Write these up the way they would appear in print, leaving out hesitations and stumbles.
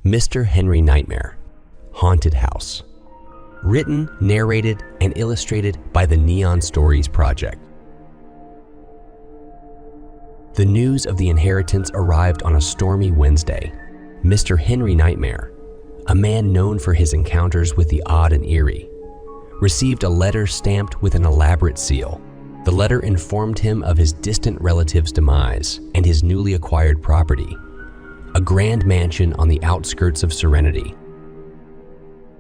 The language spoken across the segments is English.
Mr. Henry Nightmare, Haunted House. Written, narrated, and illustrated by the Neon Stories Project. The news of the inheritance arrived on a stormy Wednesday. Mr. Henry Nightmare, a man known for his encounters with the odd and eerie, received a letter stamped with an elaborate seal. The letter informed him of his distant relative's demise and his newly acquired property, a grand mansion on the outskirts of Serenity.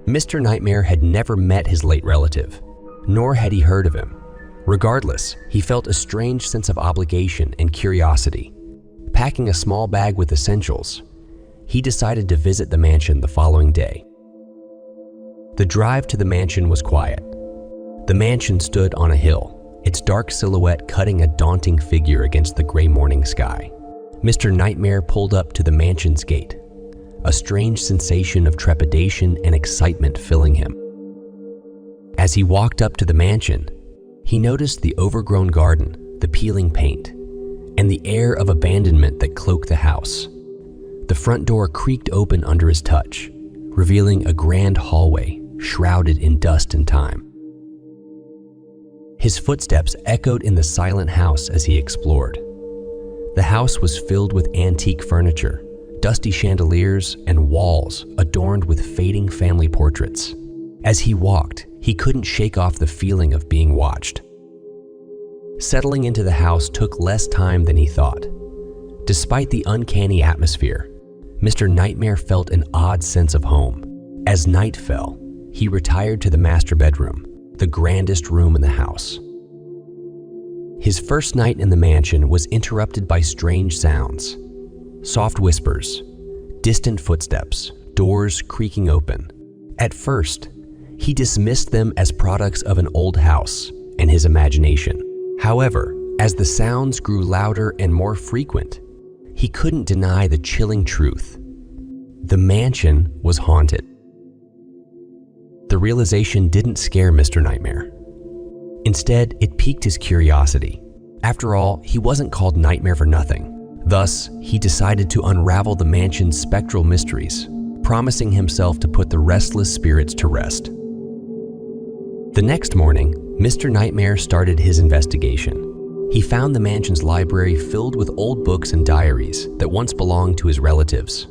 Mr. Nightmare had never met his late relative, nor had he heard of him. Regardless, he felt a strange sense of obligation and curiosity. Packing a small bag with essentials, he decided to visit the mansion the following day. The drive to the mansion was quiet. The mansion stood on a hill, its dark silhouette cutting a daunting figure against the gray morning sky. Mr. Nightmare pulled up to the mansion's gate, a strange sensation of trepidation and excitement filling him. As he walked up to the mansion, he noticed the overgrown garden, the peeling paint, and the air of abandonment that cloaked the house. The front door creaked open under his touch, revealing a grand hallway shrouded in dust and time. His footsteps echoed in the silent house as he explored. The house was filled with antique furniture, dusty chandeliers, and walls adorned with fading family portraits. As he walked, he couldn't shake off the feeling of being watched. Settling into the house took less time than he thought. Despite the uncanny atmosphere, Mr. Nightmare felt an odd sense of home. As night fell, he retired to the master bedroom, the grandest room in the house. His first night in the mansion was interrupted by strange sounds. Soft whispers, distant footsteps, doors creaking open. At first, he dismissed them as products of an old house and his imagination. However, as the sounds grew louder and more frequent, he couldn't deny the chilling truth. The mansion was haunted. The realization didn't scare Mr. Nightmare. Instead, it piqued his curiosity. After all, he wasn't called Nightmare for nothing. Thus, he decided to unravel the mansion's spectral mysteries, promising himself to put the restless spirits to rest. The next morning, Mr. Nightmare started his investigation. He found the mansion's library filled with old books and diaries that once belonged to his relatives.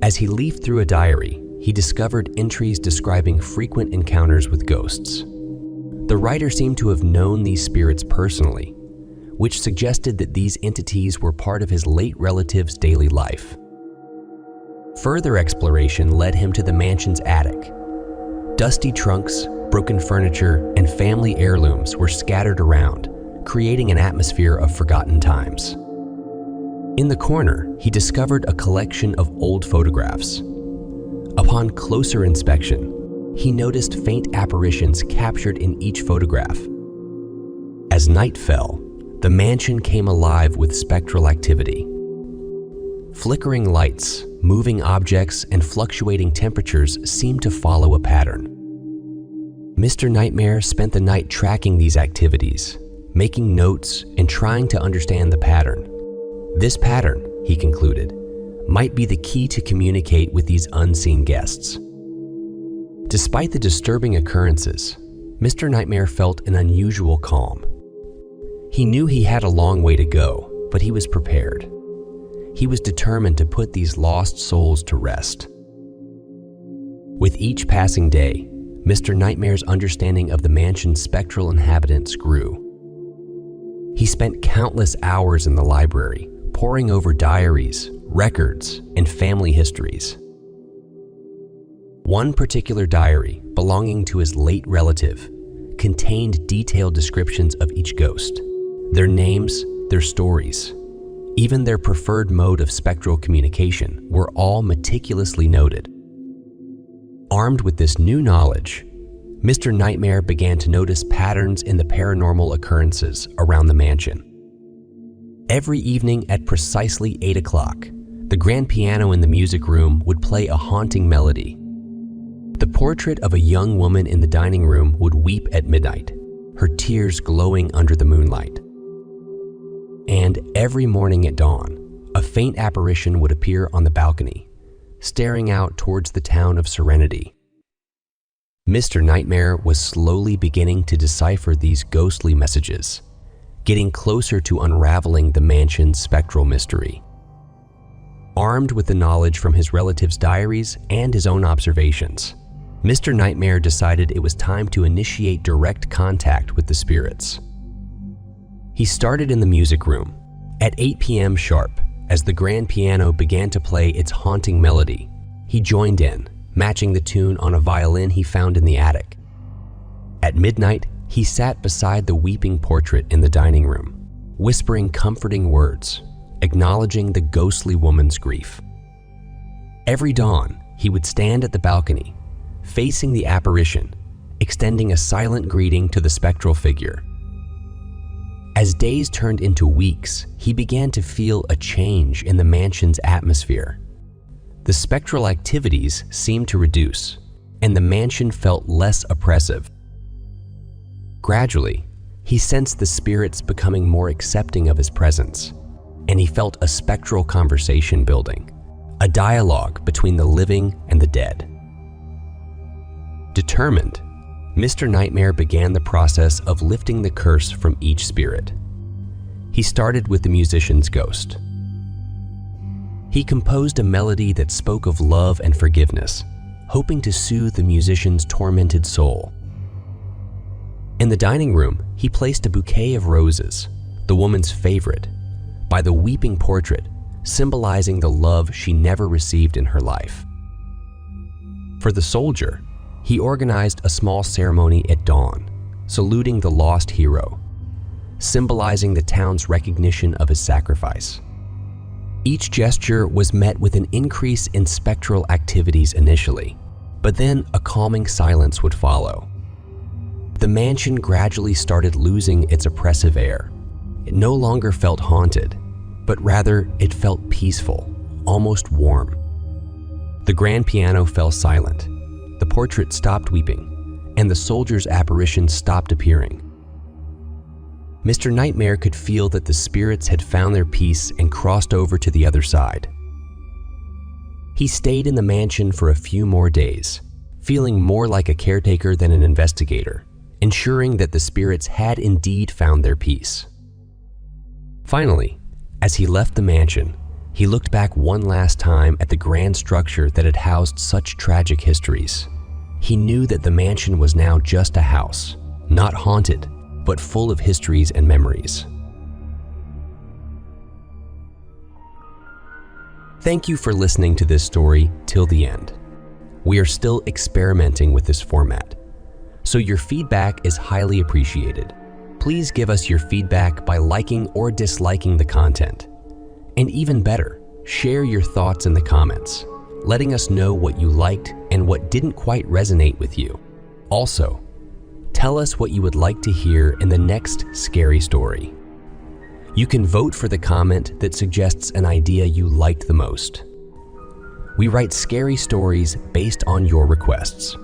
As he leafed through a diary, he discovered entries describing frequent encounters with ghosts. The writer seemed to have known these spirits personally, which suggested that these entities were part of his late relative's daily life. Further exploration led him to the mansion's attic. Dusty trunks, broken furniture, and family heirlooms were scattered around, creating an atmosphere of forgotten times. In the corner, he discovered a collection of old photographs. Upon closer inspection, he noticed faint apparitions captured in each photograph. As night fell, the mansion came alive with spectral activity. Flickering lights, moving objects, and fluctuating temperatures seemed to follow a pattern. Mr. Nightmare spent the night tracking these activities, making notes and trying to understand the pattern. This pattern, he concluded, might be the key to communicate with these unseen guests. Despite the disturbing occurrences, Mr. Nightmare felt an unusual calm. He knew he had a long way to go, but he was prepared. He was determined to put these lost souls to rest. With each passing day, Mr. Nightmare's understanding of the mansion's spectral inhabitants grew. He spent countless hours in the library, poring over diaries, records, and family histories. One particular diary, belonging to his late relative, contained detailed descriptions of each ghost, their names, their stories. Even their preferred mode of spectral communication were all meticulously noted. Armed with this new knowledge, Mr. Nightmare began to notice patterns in the paranormal occurrences around the mansion. Every evening at precisely 8 o'clock, the grand piano in the music room would play a haunting melody. The portrait of a young woman in the dining room would weep at midnight, her tears glowing under the moonlight. And every morning at dawn, a faint apparition would appear on the balcony, staring out towards the town of Serenity. Mr. Nightmare was slowly beginning to decipher these ghostly messages, getting closer to unraveling the mansion's spectral mystery. Armed with the knowledge from his relatives' diaries and his own observations, Mr. Nightmare decided it was time to initiate direct contact with the spirits. He started in the music room at 8 p.m. sharp. As the grand piano began to play its haunting melody, he joined in, matching the tune on a violin he found in the attic. At midnight, he sat beside the weeping portrait in the dining room, whispering comforting words, acknowledging the ghostly woman's grief. Every dawn, he would stand at the balcony, facing the apparition, extending a silent greeting to the spectral figure. As days turned into weeks, he began to feel a change in the mansion's atmosphere. The spectral activities seemed to reduce, and the mansion felt less oppressive. Gradually, he sensed the spirits becoming more accepting of his presence, and he felt a spectral conversation building, a dialogue between the living and the dead. Determined, Mr. Nightmare began the process of lifting the curse from each spirit. He started with the musician's ghost. He composed a melody that spoke of love and forgiveness, hoping to soothe the musician's tormented soul. In the dining room, he placed a bouquet of roses, the woman's favorite, by the weeping portrait, symbolizing the love she never received in her life. For the soldier, he organized a small ceremony at dawn, saluting the lost hero, symbolizing the town's recognition of his sacrifice. Each gesture was met with an increase in spectral activities initially, but then a calming silence would follow. The mansion gradually started losing its oppressive air. It no longer felt haunted, but rather it felt peaceful, almost warm. The grand piano fell silent, the portrait stopped weeping, and the soldier's apparition stopped appearing. Mr. Nightmare could feel that the spirits had found their peace and crossed over to the other side. He stayed in the mansion for a few more days, feeling more like a caretaker than an investigator, ensuring that the spirits had indeed found their peace. Finally, as he left the mansion, he looked back one last time at the grand structure that had housed such tragic histories. He knew that the mansion was now just a house, not haunted, but full of histories and memories. Thank you for listening to this story till the end. We are still experimenting with this format, so your feedback is highly appreciated. Please give us your feedback by liking or disliking the content. And even better, share your thoughts in the comments, letting us know what you liked and what didn't quite resonate with you. Also, tell us what you would like to hear in the next scary story. You can vote for the comment that suggests an idea you liked the most. We write scary stories based on your requests.